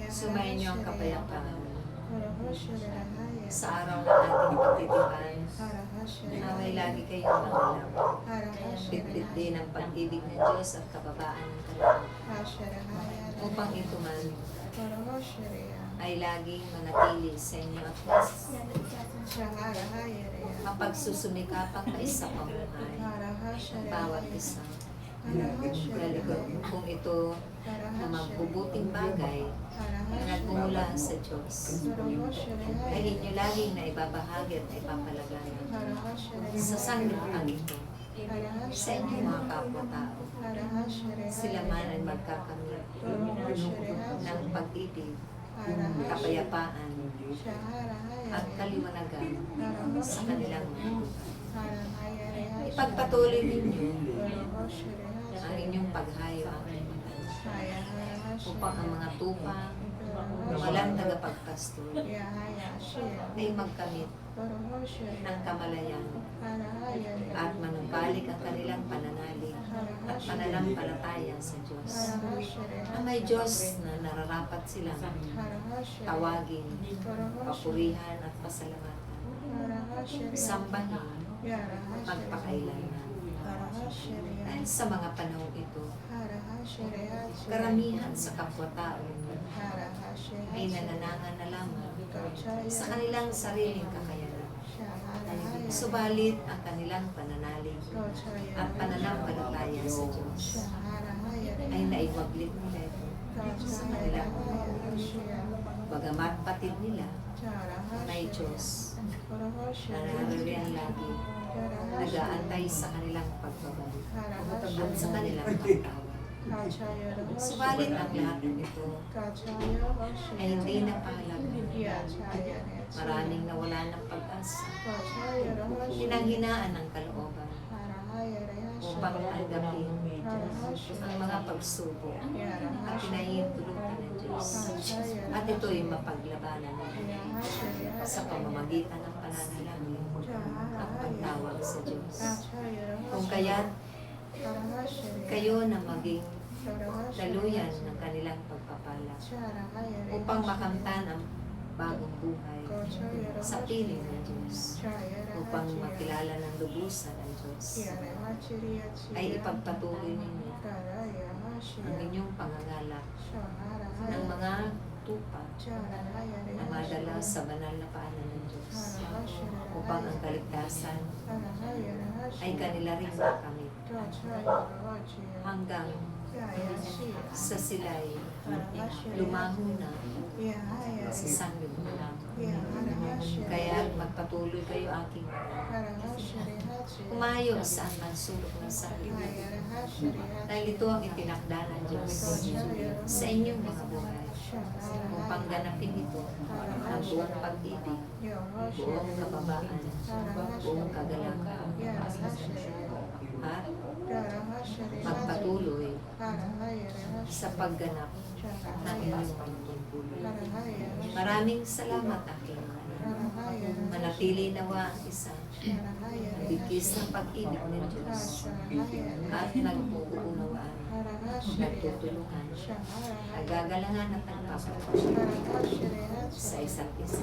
Sumayin niyo ang kapayapaan sa araw ng ating pagtitipan. Naway lagi kayong mangalap. Bitbit din ang pag-ibig ng Diyos at kababaan ng Kanyang. Upang ito man ay laging manatili sa inyo at ang pagsusumikapang kaisa pamuhay ng bawat isa. Kung ito na magbubuting bagay na nagmumula sa Diyos, ay inyo laging na ibabahagi at ipapalagayan sa sanglibutan ito sa inyong mga kapwa-tao. Sila man ay magkakamit ng pag-ibig, kapayapaan, at kaliwanagan sa kanilang buhay. Ipagpatuloy ninyo ang inyong paghayo upang ang mga tupa na walang tagapagpastol ay magkamit ng kamalayan at manumbalik ang kanilang pananalig at pananampalataya sa Diyos. Ang may Diyos na nararapat silang tawagin, papurihan at pasalamatan, sambahin, magpakailanman. Dahil sa mga panahon ito, karamihan sa kapwa-tao ay nananangan na lamang sa kanilang sariling kakayanan. Subalit ang kanilang pananalig at pananampalataya sa Diyos ay naiwaglit nila ito sa kanilang buhay. Bagamat patid nila, may Diyos na naririyan lagi, nag-aantay sa kanilang pagbabalik at sa kanilang pagtawag. Subalit ang lahat ng ito ay hindi na pahalaga. Maraming nawala ng pag-asa, hinanghinaan ng kalooban upang tanggapin ang mga pagsubok at pinahihintulutan ng Diyos. At ito'y mapaglabanan sa pamamagitan ng pananalangin at pagtawag sa Diyos. Kung kaya't kayo na maging daluyan ng kanilang pagpapala upang makamtan ang bagong buhay sa piling ng Diyos, upang makilala ng lubusan ng Diyos, ay ipagpatuloy ninyo ang inyong pangangalak ng mga tupa na madala sa banal na paanan ng Diyos, upang ang kaligtasan ay kanila rin makamit hanggang sa sila'y lumaho na sa sanlibutan. Kaya magpatuloy kayo aking umayo saan man sulok ng sanlibutan, dahil ito ang itinakda ng Diyos sa inyong mga buhay, upang ganapin ito ang buong pag-ibig, buong kababaan, buong kagalakan, at magpatuloy sa pagganap ng inyong pagtungkulin. Maraming salamat aking manatili nawa ang isa bigkis ng pag-ibig ng Diyos at nagpupunawaan, nagtutulungan, nagagalangan at nagpapalagay sa isa't isa.